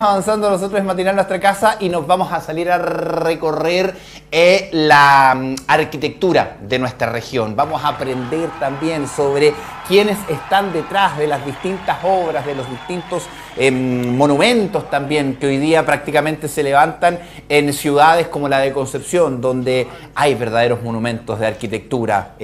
Avanzando nosotros en Matinal Nuestra Casa y nos vamos a salir a recorrer la arquitectura de nuestra región. Vamos a aprender también sobre quiénes están detrás de las distintas obras, de los distintos monumentos también que hoy día prácticamente se levantan en ciudades como la de Concepción, donde hay verdaderos monumentos de arquitectura.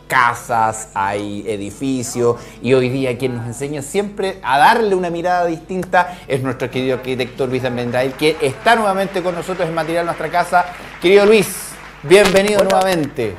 Casas, hay edificios, y hoy día quien nos enseña siempre a darle una mirada distinta es nuestro querido arquitecto Luis Almendrael, que está nuevamente con nosotros en Matinal Nuestra Casa. Querido Luis, bienvenido. Hola. Nuevamente.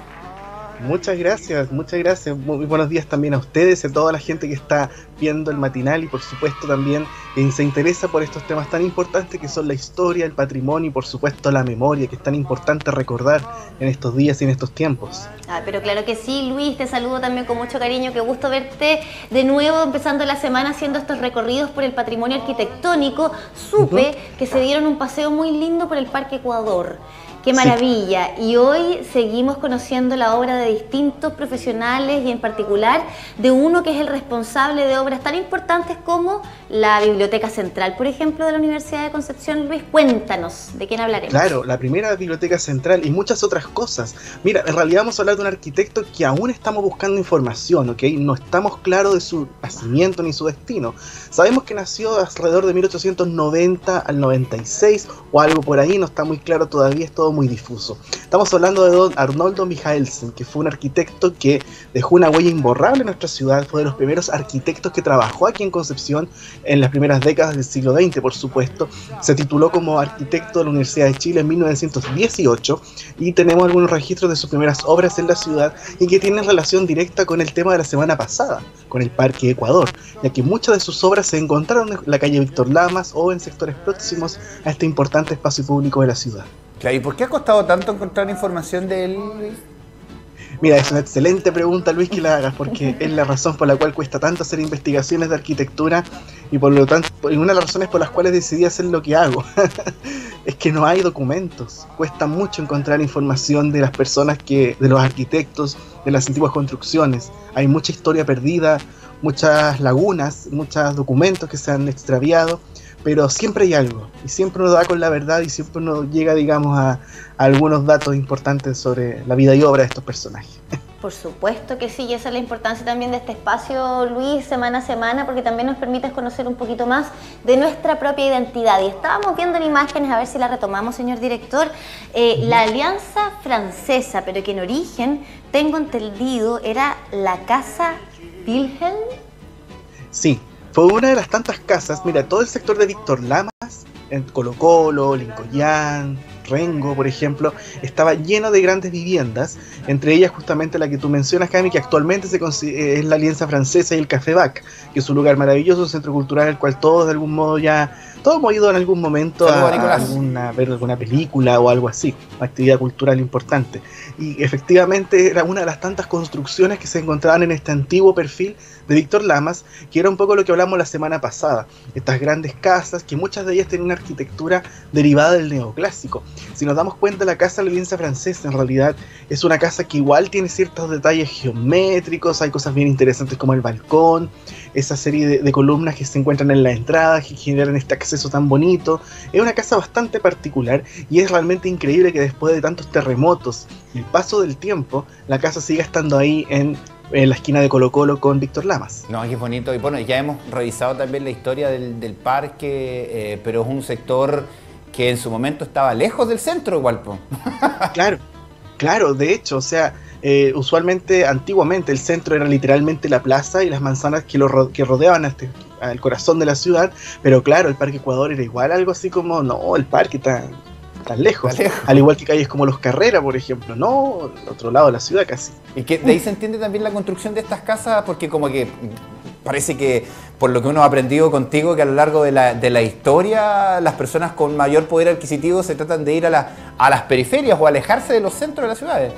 Muchas gracias, muchas gracias. Muy buenos días también a ustedes y a toda la gente que está viendo el matinal y por supuesto también se interesa por estos temas tan importantes que son la historia, el patrimonio y por supuesto la memoria, que es tan importante recordar en estos días y en estos tiempos. Pero claro que sí, Luis, te saludo también con mucho cariño, qué gusto verte de nuevo empezando la semana haciendo estos recorridos por el patrimonio arquitectónico. Supe que se dieron un paseo muy lindo por el Parque Ecuador. ¡Qué maravilla! Sí. Y hoy seguimos conociendo la obra de distintos profesionales y en particular de uno que es el responsable de obras tan importantes como la Biblioteca Central, por ejemplo, de la Universidad de Concepción. Luis, cuéntanos, ¿de quién hablaremos? Claro, la primera Biblioteca Central y muchas otras cosas. Mira, en realidad vamos a hablar de un arquitecto que aún estamos buscando información, ¿ok? No estamos claros de su nacimiento ni su destino. Sabemos que nació alrededor de 1890 al 96 o algo por ahí, no está muy claro todavía, es todo muy difuso. Estamos hablando de don Arnoldo Michaelsen, que fue un arquitecto que dejó una huella imborrable en nuestra ciudad, fue de los primeros arquitectos que trabajó aquí en Concepción en las primeras décadas del siglo XX, por supuesto. Se tituló como arquitecto de la Universidad de Chile en 1918 y tenemos algunos registros de sus primeras obras en la ciudad y que tienen relación directa con el tema de la semana pasada, con el Parque Ecuador, ya que muchas de sus obras se encontraron en la calle Víctor Lamas o en sectores próximos a este importante espacio público de la ciudad. Claro, ¿y por qué ha costado tanto encontrar información de él, Luis? Mira, es una excelente pregunta, Luis, que la hagas, porque es la razón por la cual cuesta tanto hacer investigaciones de arquitectura y por lo tanto, una de las razones por las cuales decidí hacer lo que hago. Es que no hay documentos, cuesta mucho encontrar información de las personas de los arquitectos, de las antiguas construcciones. Hay mucha historia perdida, muchas lagunas, muchos documentos que se han extraviado, pero siempre hay algo, y siempre uno da con la verdad y siempre uno llega, digamos, a algunos datos importantes sobre la vida y obra de estos personajes. Por supuesto que sí, y esa es la importancia también de este espacio, Luis, semana a semana, porque también nos permite conocer un poquito más de nuestra propia identidad. Y estábamos viendo en imágenes, a ver si la retomamos, señor director, la Alianza Francesa, pero que en origen, tengo entendido, era la Casa Wilhelm. Sí. Fue una de las tantas casas, mira, todo el sector de Víctor Lamas, en Colo Colo, Lincoln, Rengo, por ejemplo, estaba lleno de grandes viviendas, entre ellas justamente la que tú mencionas, Cami, que actualmente es la Alianza Francesa y el Café Bac, que es un lugar maravilloso, un centro cultural al cual todos de algún modo todos hemos ido en algún momento a ver alguna película o algo así, una actividad cultural importante. Y efectivamente era una de las tantas construcciones que se encontraban en este antiguo perfil de Víctor Lamas, que era un poco lo que hablamos la semana pasada. Estas grandes casas, que muchas de ellas tienen una arquitectura derivada del neoclásico. Si nos damos cuenta, la Casa de la Alianza Francesa en realidad es una casa que igual tiene ciertos detalles geométricos, hay cosas bien interesantes como el balcón, esa serie de columnas que se encuentran en la entrada, que generan este acceso tan bonito. Es una casa bastante particular y es realmente increíble que después de tantos terremotos y el paso del tiempo, la casa siga estando ahí en la esquina de Colo Colo con Víctor Lamas. No, qué bonito. Y bueno, ya hemos revisado también la historia del parque, pero es un sector que en su momento estaba lejos del centro igual, po. Claro, de hecho, o sea, usualmente, antiguamente, el centro era literalmente la plaza y las manzanas que rodeaban al corazón de la ciudad, pero claro, el Parque Ecuador era igual, algo así como, no, el parque tan lejos, al igual que calles como Los Carreras, por ejemplo, no, al otro lado de la ciudad casi. Y que de ahí se entiende también la construcción de estas casas, porque como que parece que, por lo que uno ha aprendido contigo, que a lo largo de la historia, las personas con mayor poder adquisitivo se tratan de ir a las periferias o alejarse de los centros de las ciudades.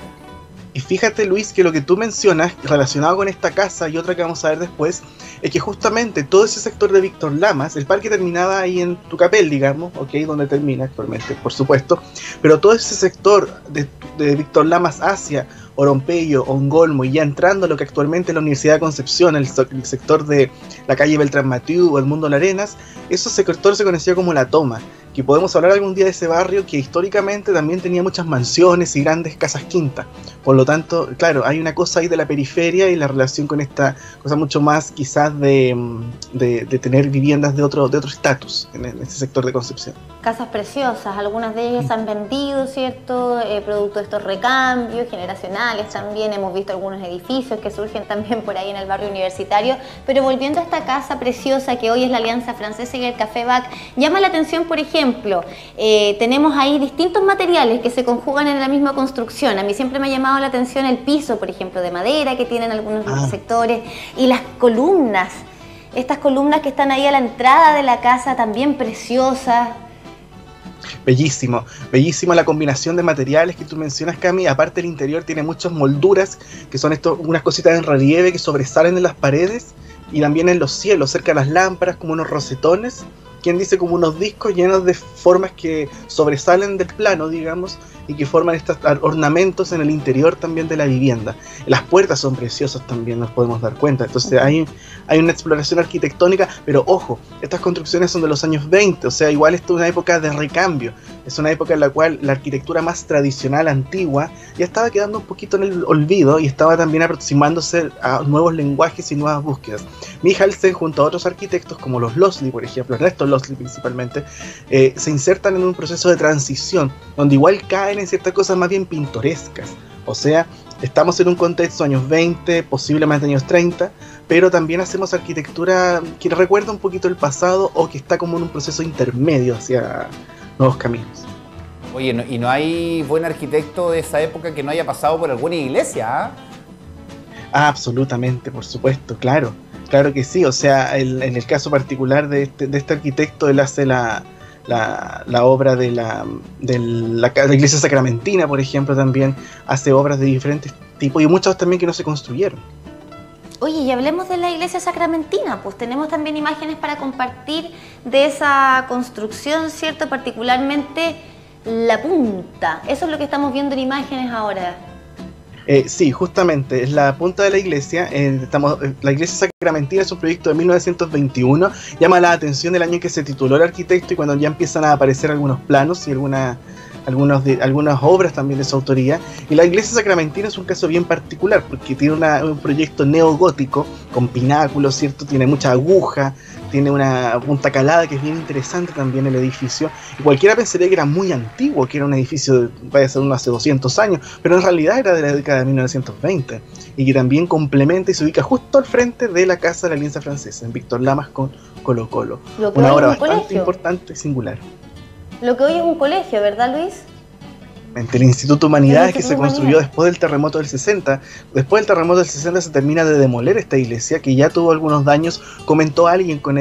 Y fíjate, Luis, que lo que tú mencionas relacionado con esta casa y otra que vamos a ver después, es que justamente todo ese sector de Víctor Lamas, el parque terminaba ahí en Tucapel, digamos, ok, donde termina actualmente, por supuesto, pero todo ese sector de Víctor Lamas hacia Orompeyo, Ongolmo, y ya entrando a lo que actualmente es la Universidad de Concepción, el sector de la calle Beltrán Mathieu o Edmundo Larenas, ese sector se conocía como La Toma, que podemos hablar algún día de ese barrio que históricamente también tenía muchas mansiones y grandes casas quintas. Por lo tanto, claro, hay una cosa ahí de la periferia y la relación con esta cosa mucho más quizás de tener viviendas de otro estatus en ese sector de Concepción. Casas preciosas, algunas de ellas han vendido, ¿cierto? Producto de estos recambios generacionales también. Hemos visto algunos edificios que surgen también por ahí en el barrio universitario. Pero volviendo a esta casa preciosa que hoy es la Alianza Francesa y el Café Bac, llama la atención, por ejemplo, tenemos ahí distintos materiales que se conjugan en la misma construcción. A mí siempre me ha llamado la atención el piso, por ejemplo, de madera que tienen algunos sectores, y las columnas, estas columnas que están ahí a la entrada de la casa, también preciosas. Bellísimo, bellísimo la combinación de materiales que tú mencionas, Cami. Aparte, el interior tiene muchas molduras, que son unas cositas en relieve que sobresalen en las paredes y también en los cielos, cerca de las lámparas, como unos rosetones, quien dice como unos discos llenos de formas que sobresalen del plano, digamos, y que forman estos ornamentos en el interior también de la vivienda. Las puertas son preciosas también, nos podemos dar cuenta. Entonces hay una exploración arquitectónica, pero ojo, estas construcciones son de los años 20, o sea, igual esto es una época de recambio, es una época en la cual la arquitectura más tradicional, antigua, ya estaba quedando un poquito en el olvido y estaba también aproximándose a nuevos lenguajes y nuevas búsquedas. Michalsen, junto a otros arquitectos como los Losley, por ejemplo, Ernesto Losley principalmente, se insertan en un proceso de transición, donde igual caen en ciertas cosas más bien pintorescas. O sea, estamos en un contexto años 20, posiblemente años 30, pero también hacemos arquitectura que recuerda un poquito el pasado o que está como en un proceso intermedio hacia nuevos caminos. Oye, ¿y no hay buen arquitecto de esa época que no haya pasado por alguna iglesia? Absolutamente, por supuesto, claro. Claro que sí, o sea, en el caso particular de este arquitecto, él hace la obra de la iglesia sacramentina, por ejemplo, también hace obras de diferentes tipos y muchas también que no se construyeron. Oye, y hablemos de la iglesia sacramentina, pues tenemos también imágenes para compartir de esa construcción, ¿cierto? Particularmente la punta, eso es lo que estamos viendo en imágenes ahora. Sí, justamente, es la punta de la iglesia. La iglesia sacramentina es un proyecto de 1921. Llama la atención el año en que se tituló el arquitecto y cuando ya empiezan a aparecer algunos planos y algunas obras también de su autoría. Y la iglesia sacramentina es un caso bien particular porque tiene un proyecto neogótico con pináculos, ¿cierto? Tiene mucha aguja, tiene una punta calada que es bien interesante también el edificio. Y cualquiera pensaría que era muy antiguo, que era un edificio vaya a ser hace 200 años, pero en realidad era de la década de 1920 y que también complementa y se ubica justo al frente de la Casa de la Alianza Francesa, en Víctor Lamas con Colo Colo. Una obra bastante importante y singular. Lo que hoy es un colegio, ¿verdad, Luis? El Instituto Humanidades, que se construyó después del terremoto del 60. Después del terremoto del 60 se termina de demoler esta iglesia, que ya tuvo algunos daños, comentó alguien con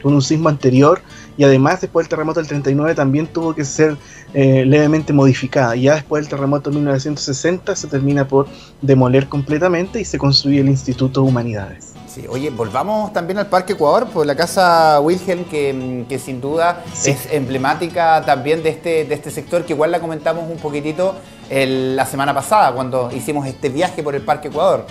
un sismo anterior, y además después del terremoto del 39 también tuvo que ser levemente modificada. Y ya después del terremoto de 1960 se termina por demoler completamente y se construye el Instituto Humanidades. Sí, oye, volvamos también al Parque Ecuador, por la Casa Wilhelm, que sin duda es emblemática también de este sector, que igual la comentamos un poquitito la semana pasada, cuando hicimos este viaje por el Parque Ecuador.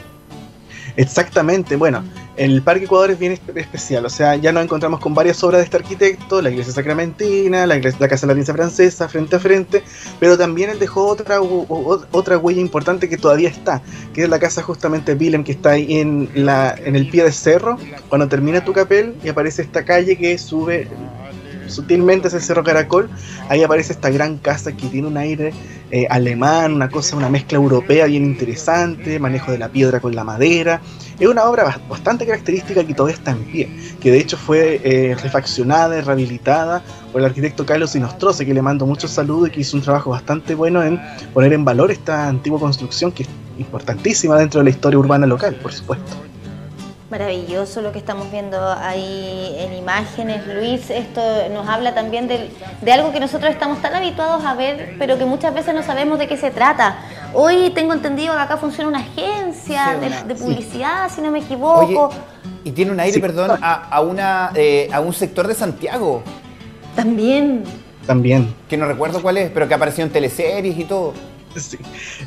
Exactamente, bueno, el Parque Ecuador es bien especial, o sea, ya nos encontramos con varias obras de este arquitecto, la iglesia sacramentina, la Casa de la Alianza Francesa, frente a frente, pero también él dejó otra huella importante que todavía está, que es la casa justamente Wilhelm, que está ahí en el pie del cerro, cuando termina Tucapel y aparece esta calle que sube sutilmente hacia el Cerro Caracol. Ahí aparece esta gran casa que tiene un aire alemán, una mezcla europea bien interesante, manejo de la piedra con la madera. Es una obra bastante característica que todavía está en pie, que de hecho fue refaccionada y rehabilitada por el arquitecto Carlos Inostroza, que le mando muchos saludos y que hizo un trabajo bastante bueno en poner en valor esta antigua construcción que es importantísima dentro de la historia urbana local, por supuesto. Maravilloso lo que estamos viendo ahí en imágenes, Luis. Esto nos habla también de algo que nosotros estamos tan habituados a ver, pero que muchas veces no sabemos de qué se trata. Hoy tengo entendido que acá funciona una agencia de publicidad, si no me equivoco. Oye, y tiene un aire, perdón, a un sector de Santiago. También. Que no recuerdo cuál es, pero que apareció en teleseries y todo. Sí.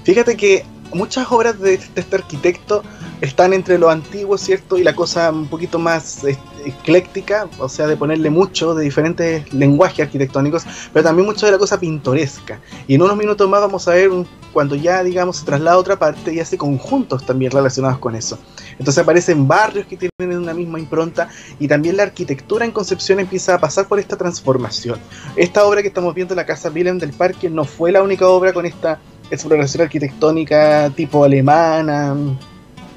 Fíjate que muchas obras de este arquitecto están entre lo antiguo, ¿cierto? Y la cosa un poquito más ecléctica, o sea, de ponerle mucho de diferentes lenguajes arquitectónicos, pero también mucho de la cosa pintoresca. Y en unos minutos más vamos a ver cuando ya, digamos, se traslada a otra parte y hace conjuntos también relacionados con eso. Entonces aparecen barrios que tienen una misma impronta y también la arquitectura en Concepción empieza a pasar por esta transformación. Esta obra que estamos viendo, la Casa Wilhelm del Parque, no fue la única obra con esta exploración arquitectónica tipo alemana,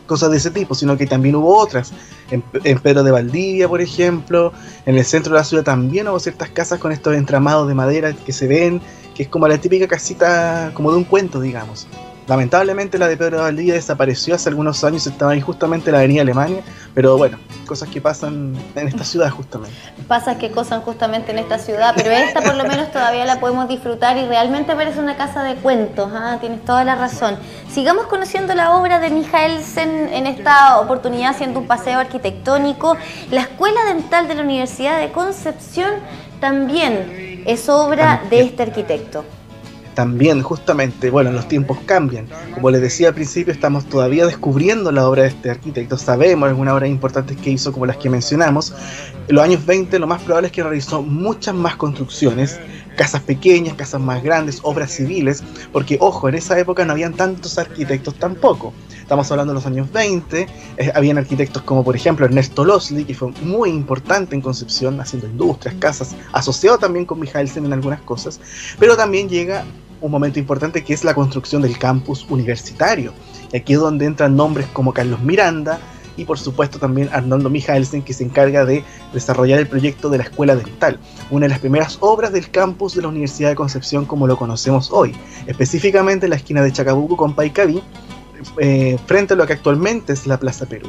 cosas de ese tipo, sino que también hubo otras. En Pedro de Valdivia, por ejemplo, en el centro de la ciudad también hubo ciertas casas con estos entramados de madera que se ven, que es como la típica casita como de un cuento, digamos. Lamentablemente la de Pedro de Valdivia desapareció hace algunos años, estaba ahí justamente en la avenida Alemania, pero bueno, cosas que pasan en esta ciudad justamente. Pasa que cosas justamente en esta ciudad, pero esta por lo menos todavía la podemos disfrutar y realmente parece una casa de cuentos, ¿ah? Tienes toda la razón. Sigamos conociendo la obra de Michaelsen en esta oportunidad haciendo un paseo arquitectónico. La Escuela Dental de la Universidad de Concepción también es obra de este arquitecto. También, justamente, bueno, los tiempos cambian. Como les decía al principio, estamos todavía descubriendo la obra de este arquitecto. Sabemos algunas obras importantes que hizo, como las que mencionamos. En los años 20, lo más probable es que realizó muchas más construcciones, casas pequeñas, casas más grandes, obras civiles, porque, ojo, en esa época no habían tantos arquitectos tampoco. Estamos hablando de los años 20, habían arquitectos como, por ejemplo, Ernesto Losli, que fue muy importante en Concepción, haciendo industrias, casas, asociado también con Michaelsen en algunas cosas, pero también llega un momento importante que es la construcción del campus universitario. Y aquí es donde entran nombres como Carlos Miranda y por supuesto también Arnoldo Michaelsen, que se encarga de desarrollar el proyecto de la Escuela Dental, una de las primeras obras del campus de la Universidad de Concepción como lo conocemos hoy, específicamente en la esquina de Chacabuco con Paicaví, frente a lo que actualmente es la Plaza Perú.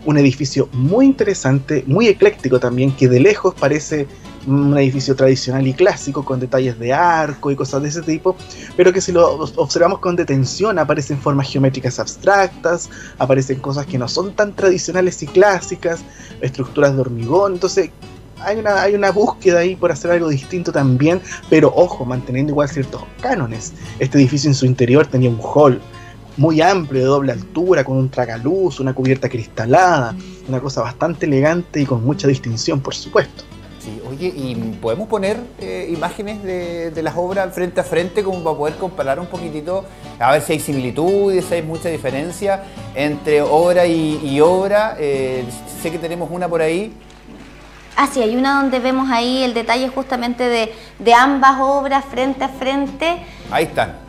Un edificio muy interesante, muy ecléctico también, que de lejos parece un edificio tradicional y clásico con detalles de arco y cosas de ese tipo, pero que si lo observamos con detención aparecen formas geométricas abstractas, aparecen cosas que no son tan tradicionales y clásicas, estructuras de hormigón. Entonces hay una búsqueda ahí por hacer algo distinto también, pero ojo, manteniendo igual ciertos cánones. Este edificio en su interior tenía un hall muy amplio, de doble altura, con un tragaluz, una cubierta cristalada, una cosa bastante elegante y con mucha distinción, por supuesto. Sí, oye, ¿y podemos poner imágenes de las obras frente a frente como para poder comparar un poquitito, a ver si hay similitudes, si hay mucha diferencia entre obra y obra? Sé que tenemos una por ahí. Ah, sí, hay una donde vemos ahí el detalle justamente de ambas obras frente a frente. Ahí están.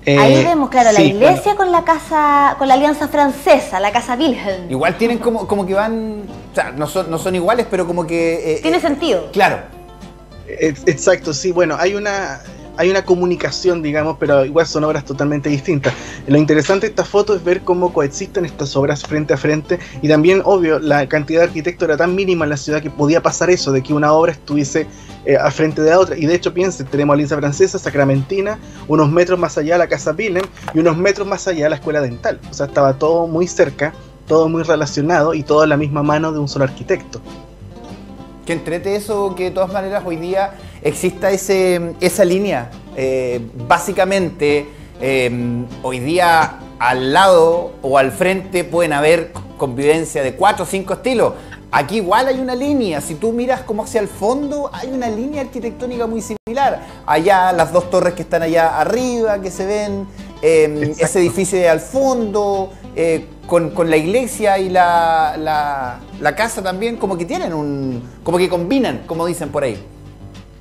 Ahí vemos, claro, sí, la iglesia, bueno, con la casa, con la Alianza Francesa, la Casa Wilhelm. Igual tienen como que van, o sea, no son iguales, pero como que... tiene sentido. Claro. Exacto, sí, bueno, hay una comunicación, digamos, pero igual son obras totalmente distintas. Lo interesante de esta foto es ver cómo coexisten estas obras frente a frente, y también, obvio, la cantidad de arquitectos era tan mínima en la ciudad que podía pasar eso, de que una obra estuviese al frente de la otra. Y de hecho, piensen, tenemos Alianza Francesa, Sacramentina, unos metros más allá la Casa Wilhelm y unos metros más allá la Escuela Dental. O sea, estaba todo muy cerca, todo muy relacionado y todo en la misma mano de un solo arquitecto. Que entrete eso, que de todas maneras hoy día exista esa línea. Básicamente, hoy día al lado o al frente pueden haber convivencia de 4 o 5 estilos. Aquí igual hay una línea, si tú miras como hacia el fondo, hay una línea arquitectónica muy similar. Allá las dos torres que están allá arriba, que se ven, ese edificio de al fondo, con la iglesia y la casa también, como que tienen como que combinan, como dicen por ahí.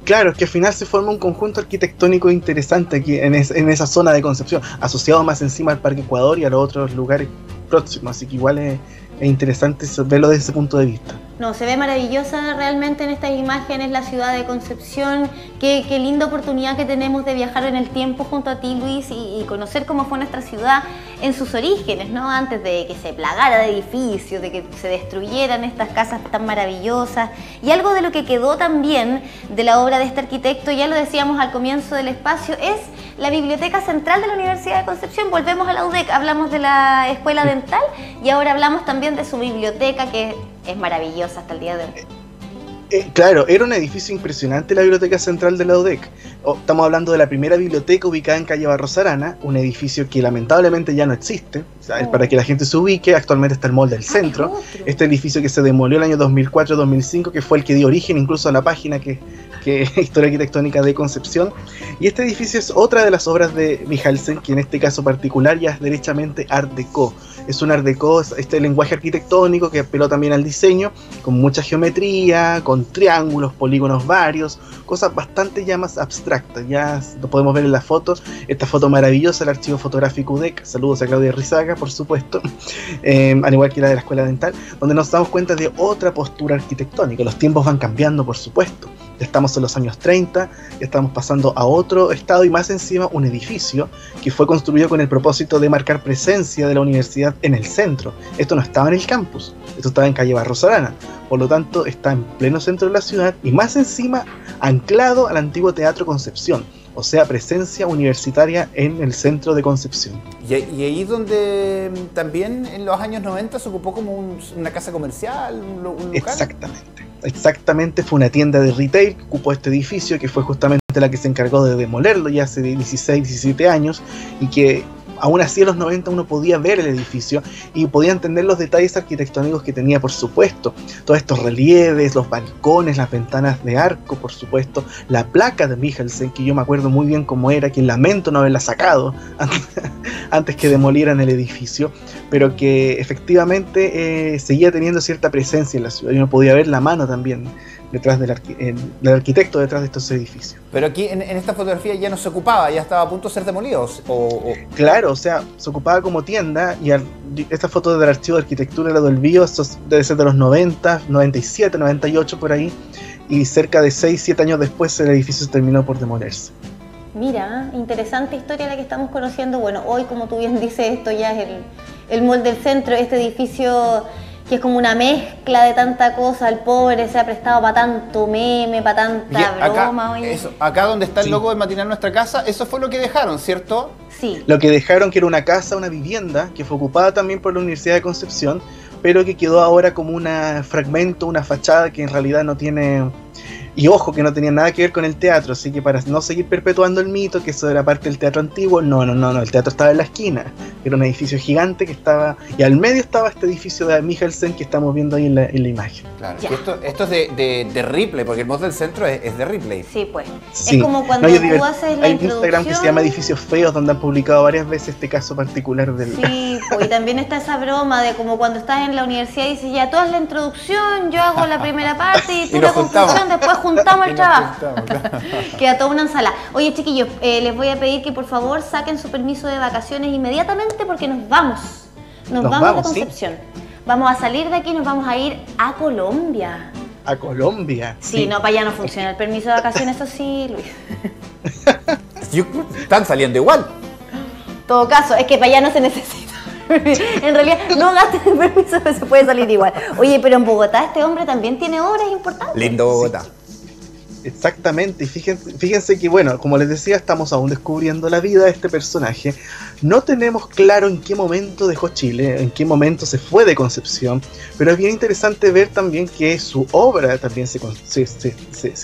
Claro, es que al final se forma un conjunto arquitectónico interesante aquí en esa zona de Concepción, asociado más encima al Parque Ecuador y a los otros lugares próximos, así que igual es interesante verlo desde ese punto de vista. No, se ve maravillosa realmente en estas imágenes la ciudad de Concepción. Qué linda oportunidad que tenemos de viajar en el tiempo junto a ti, Luis, y conocer cómo fue nuestra ciudad en sus orígenes, ¿no? Antes de que se plagara de edificios, de que se destruyeran estas casas tan maravillosas. Y algo de lo que quedó también de la obra de este arquitecto, ya lo decíamos al comienzo del espacio, es la Biblioteca Central de la Universidad de Concepción. Volvemos a la UDEC, hablamos de la Escuela Dental y ahora hablamos también de su biblioteca, que es maravillosa hasta el día de hoy. Claro, era un edificio impresionante la Biblioteca Central de la UDEC. Estamos hablando de la primera biblioteca ubicada en calle Barros Arana, un edificio que lamentablemente ya no existe. O sea, para que la gente se ubique, actualmente está el Mall del Centro. Este edificio que se demolió el año 2004-2005, que fue el que dio origen incluso a la página que Historia Arquitectónica de Concepción. Y este edificio es otra de las obras de Mihalsen, que en este caso particular ya es derechamente Art Deco. Es un Art Deco, este lenguaje arquitectónico que apeló también al diseño, con mucha geometría, con triángulos, polígonos varios, cosas bastante ya más abstractas. Ya lo podemos ver en la foto, esta foto maravillosa, el archivo fotográfico UDEC. Saludos a Claudia Rizaga, por supuesto, al igual que la de la Escuela Dental, donde nos damos cuenta de otra postura arquitectónica. Los tiempos van cambiando, por supuesto. Ya estamos en los años 30, ya estamos pasando a otro estado y más encima un edificio que fue construido con el propósito de marcar presencia de la universidad en el centro. Esto no estaba en el campus, esto estaba en calle Barros Arana, por lo tanto está en pleno centro de la ciudad y más encima anclado al antiguo Teatro Concepción, o sea, presencia universitaria en el centro de Concepción. Y ahí donde también en los años 90 se ocupó como una casa comercial, un local. Exactamente, fue una tienda de retail que ocupó este edificio, que fue justamente la que se encargó de demolerlo ya hace 16, 17 años, y que aún así en los 90 uno podía ver el edificio y podía entender los detalles arquitectónicos que tenía, por supuesto. Todos estos relieves, los balcones, las ventanas de arco, por supuesto. La placa de Mihalsen, que yo me acuerdo muy bien cómo era, que lamento no haberla sacado antes que demolieran el edificio, pero que efectivamente seguía teniendo cierta presencia en la ciudad y uno podía ver la mano también detrás del arquitecto detrás de estos edificios. Pero aquí en esta fotografía ya no se ocupaba, ya estaba a punto de ser demolido. Claro, o sea, se ocupaba como tienda y esta foto del archivo de arquitectura de del BIO, esto debe ser de los 90, 97, 98 por ahí, y cerca de 6, 7 años después el edificio terminó por demolerse. Mira, interesante historia la que estamos conociendo. Bueno, hoy, como tú bien dices, esto ya es el Mall del Centro, este edificio que es como una mezcla de tanta cosa. El pobre se ha prestado para tanto meme, para tanta broma. Acá donde está el logo de Matinal Nuestra Casa, eso fue lo que dejaron, ¿cierto? Sí. Lo que dejaron, que era una casa, una vivienda, que fue ocupada también por la Universidad de Concepción, pero que quedó ahora como un fragmento, una fachada que en realidad no tiene... Y ojo, que no tenía nada que ver con el teatro, así que para no seguir perpetuando el mito, que eso era parte del teatro antiguo, no, el teatro estaba en la esquina, era un edificio gigante que estaba, y al medio estaba este edificio de Mihalsen que estamos viendo ahí en la imagen. Claro, esto es de Ripley, porque el Mall del Centro es de Ripley. Sí, pues. Sí. Es como cuando tú haces la hay un Instagram que se llama Edificios Feos, donde han publicado varias veces este caso particular del... Sí, pues, y también está esa broma de como cuando estás en la universidad y dices, ya tú haz la introducción, yo hago la primera parte y tú la conclusión, después juntamos el trabajo. Queda toda una ensalada. Oye, chiquillos, les voy a pedir que por favor saquen su permiso de vacaciones inmediatamente porque nos vamos. Nos vamos de Concepción. ¿Sí? Vamos a salir de aquí y nos vamos a ir a Colombia. ¿A Colombia? Sí, no, para allá no funciona el permiso de vacaciones, eso sí, Luis. Están saliendo igual. En todo caso, es que para allá no se necesita. En realidad, no gasten el permiso, pero se puede salir igual. Oye, pero en Bogotá este hombre también tiene obras importantes. Lindo Bogotá. Sí. Exactamente, y fíjense que, bueno, como les decía, estamos aún descubriendo la vida de este personaje. No tenemos claro en qué momento dejó Chile, en qué momento se fue de Concepción, pero es bien interesante ver también que su obra también se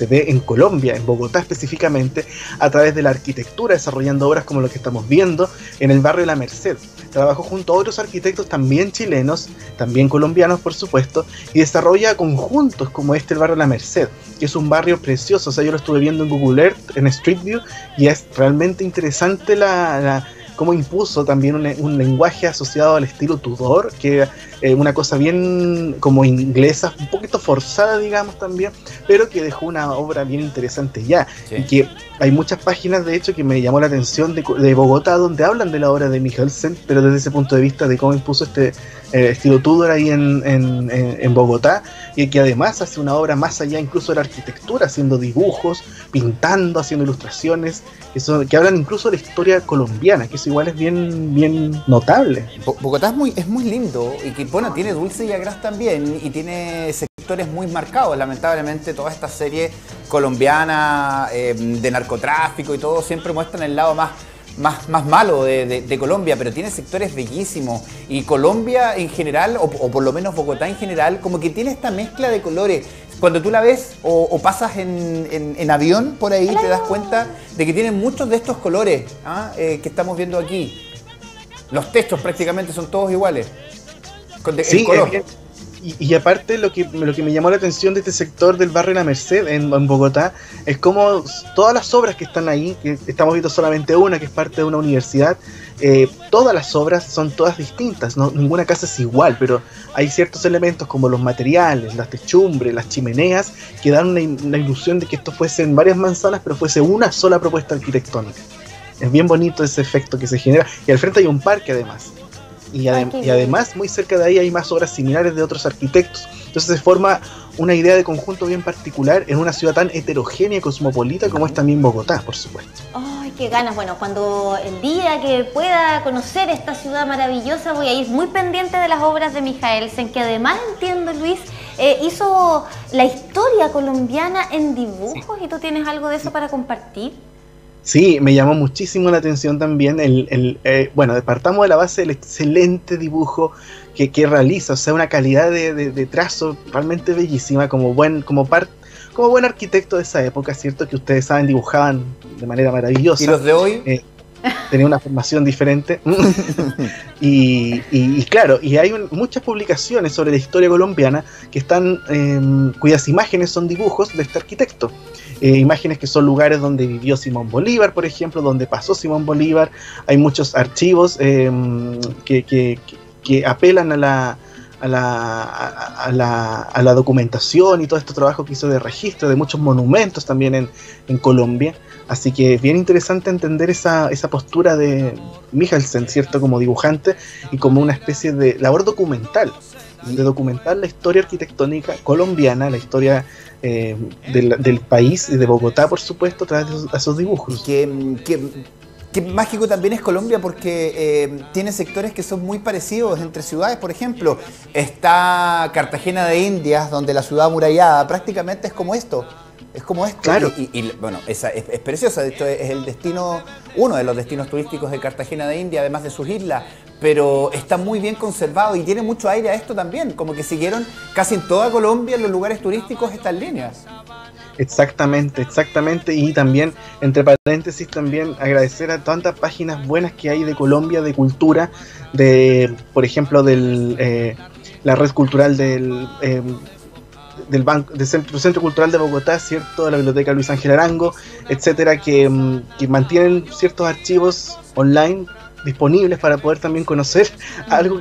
ve en Colombia, en Bogotá específicamente, a través de la arquitectura, desarrollando obras como lo que estamos viendo en el barrio La Merced. Trabajó junto a otros arquitectos también chilenos, también colombianos por supuesto, y desarrolla conjuntos como el barrio La Merced, que es un barrio precioso. O sea, yo lo estuve viendo en Google Earth, en Street View, y es realmente interesante cómo impuso también un lenguaje asociado al estilo Tudor, que una cosa bien como inglesa, un poquito forzada, digamos, también, pero que dejó una obra bien interesante ya. Sí. Y que hay muchas páginas, de hecho, que me llamó la atención de Bogotá, donde hablan de la obra de Mihalsen, pero desde ese punto de vista de cómo impuso este estilo Tudor ahí en Bogotá, y que además hace una obra más allá incluso de la arquitectura, haciendo dibujos, pintando, haciendo ilustraciones, que hablan incluso de la historia colombiana, que eso igual es bien notable. Bogotá es muy lindo, y que bueno, tiene dulce y agraz también, y tiene sectores muy marcados. Lamentablemente toda esta serie colombiana de narcotráfico y todo siempre muestran el lado más malo de Colombia, pero tiene sectores bellísimos, y Colombia en general, o por lo menos Bogotá en general, como que tiene esta mezcla de colores. cuando tú la ves o pasas en avión por ahí, te das cuenta de que tienen muchos de estos colores que estamos viendo aquí. Los techos prácticamente son todos iguales. Sí, color. Y aparte lo que me llamó la atención de este sector del barrio La Merced en Bogotá es como todas las obras que están ahí, que estamos viendo solamente una que es parte de una universidad, todas las obras son todas distintas, ¿no? Ninguna casa es igual, pero hay ciertos elementos como los materiales, las techumbres, las chimeneas, que dan una ilusión de que esto fuesen varias manzanas, pero fuese una sola propuesta arquitectónica. Es bien bonito ese efecto que se genera, y al frente hay un parque además. Y además, muy cerca de ahí hay más obras similares de otros arquitectos. Entonces se forma una idea de conjunto bien particular en una ciudad tan heterogénea y cosmopolita como es también Bogotá, por supuesto. ¡Ay, qué ganas! Bueno, cuando el día que pueda conocer esta ciudad maravillosa voy a ir muy pendiente de las obras de Michaelsen, que además entiendo, Luis, hizo la historia colombiana en dibujos, sí. ¿Y tú tienes algo de eso para compartir? Sí, me llamó muchísimo la atención también bueno, partamos de la base del excelente dibujo que realiza, o sea, una calidad de trazo realmente bellísima, como buen arquitecto de esa época, ¿cierto? Que ustedes saben, dibujaban de manera maravillosa. ¿Y los de hoy? Tenía una formación diferente. y claro, y hay muchas publicaciones sobre la historia colombiana que están, cuyas imágenes son dibujos de este arquitecto. Imágenes que son lugares donde vivió Simón Bolívar, por ejemplo, donde pasó Simón Bolívar. Hay muchos archivos que apelan a la documentación y todo este trabajo que hizo de registro de muchos monumentos también en Colombia. Así que es bien interesante entender esa postura de Michaelsen, ¿cierto? Como dibujante y como una especie de labor documental, de documentar la historia arquitectónica colombiana, la historia del país y de Bogotá, por supuesto, a través de esos dibujos. Qué mágico también es Colombia porque tiene sectores que son muy parecidos entre ciudades. Por ejemplo, está Cartagena de Indias, donde la ciudad amurallada prácticamente es como esto. Es como esto. Claro. Y bueno, es preciosa. Esto es el destino, uno de los destinos turísticos de Cartagena de Indias, además de sus islas. Pero está muy bien conservado y tiene mucho aire a esto también. Como que siguieron casi en toda Colombia, en los lugares turísticos, estas líneas. Exactamente. Y también, entre paréntesis, también agradecer a tantas páginas buenas que hay de Colombia, de cultura, por ejemplo, la red cultural del Centro Cultural de Bogotá, ¿cierto? De la Biblioteca Luis Ángel Arango, etcétera, que mantienen ciertos archivos online disponibles para poder también conocer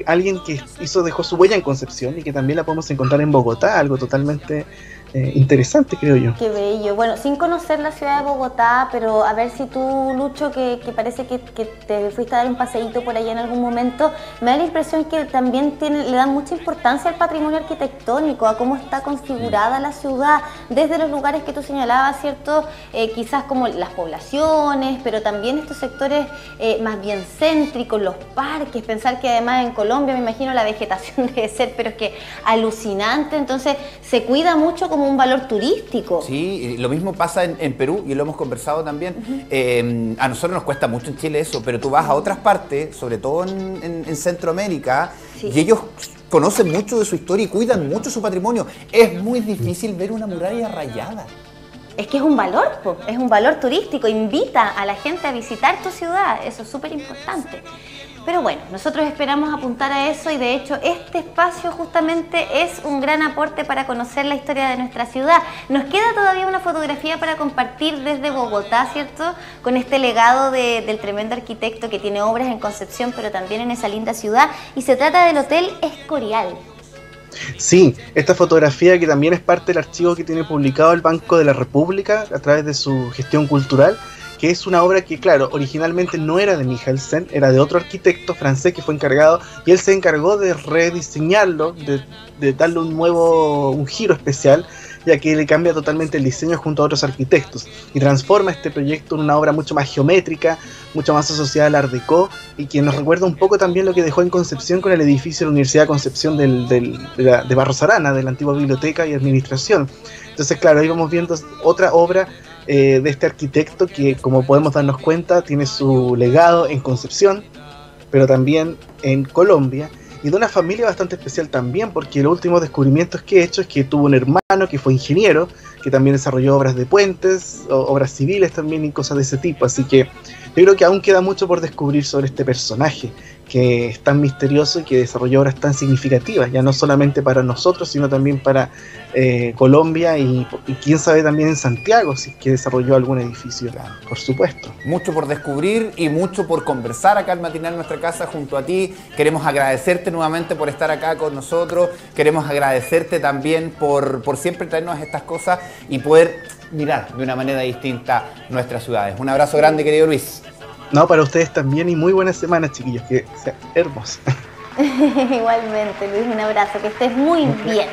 alguien que dejó su huella en Concepción y que también la podemos encontrar en Bogotá, algo totalmente interesante, creo yo. Qué bello. Bueno, sin conocer la ciudad de Bogotá, pero a ver si tú, Lucho, que parece que te fuiste a dar un paseíto por allá en algún momento, me da la impresión que también le dan mucha importancia al patrimonio arquitectónico, a cómo está configurada la ciudad, desde los lugares que tú señalabas, ¿cierto? Quizás como las poblaciones, pero también estos sectores más bien céntricos, los parques, pensar que además en Colombia, me imagino, la vegetación debe ser, pero es que alucinante, entonces se cuida mucho como un valor turístico. Sí, lo mismo pasa en Perú y lo hemos conversado también. A nosotros nos cuesta mucho en Chile eso, pero tú vas a otras partes, sobre todo en Centroamérica, sí. Y ellos conocen mucho de su historia y cuidan mucho su patrimonio. Es muy difícil ver una muralla rayada. Es que es un valor turístico, invita a la gente a visitar tu ciudad, eso es súper importante. Pero bueno, nosotros esperamos apuntar a eso y de hecho este espacio justamente es un gran aporte para conocer la historia de nuestra ciudad. Nos queda todavía una fotografía para compartir desde Bogotá, ¿cierto? Con este legado del tremendo arquitecto que tiene obras en Concepción, pero también en esa linda ciudad, y se trata del Hotel Escorial. Sí, esta fotografía que también es parte del archivo que tiene publicado el Banco de la República a través de su gestión cultural, que es una obra que, claro, originalmente no era de Michaelsen, era de otro arquitecto francés que fue encargado, y él se encargó de rediseñarlo, de darle un giro especial, ya que le cambia totalmente el diseño junto a otros arquitectos, y transforma este proyecto en una obra mucho más geométrica, mucho más asociada al Art Deco, y que nos recuerda un poco también lo que dejó en Concepción con el edificio de la Universidad de Concepción de Barros Arana, de la antigua biblioteca y administración. Entonces, claro, ahí vamos viendo otra obra de este arquitecto que, como podemos darnos cuenta, tiene su legado en Concepción, pero también en Colombia, y de una familia bastante especial también, porque los últimos descubrimientos que he hecho es que tuvo un hermano que fue ingeniero, que también desarrolló obras de puentes, obras civiles también y cosas de ese tipo, así que yo creo que aún queda mucho por descubrir sobre este personaje, que es tan misterioso y que desarrolló obras tan significativas, ya no solamente para nosotros, sino también para Colombia y quién sabe también en Santiago, si es que desarrolló algún edificio, por supuesto. Mucho por descubrir y mucho por conversar acá al Matinal Nuestra Casa junto a ti. Queremos agradecerte nuevamente por estar acá con nosotros, queremos agradecerte también por siempre traernos estas cosas y poder mirar de una manera distinta nuestras ciudades. Un abrazo grande, querido Luis. No, para ustedes también y muy buenas semanas, chiquillos, que sea hermosa. Igualmente, Luis, un abrazo, que estés muy bien.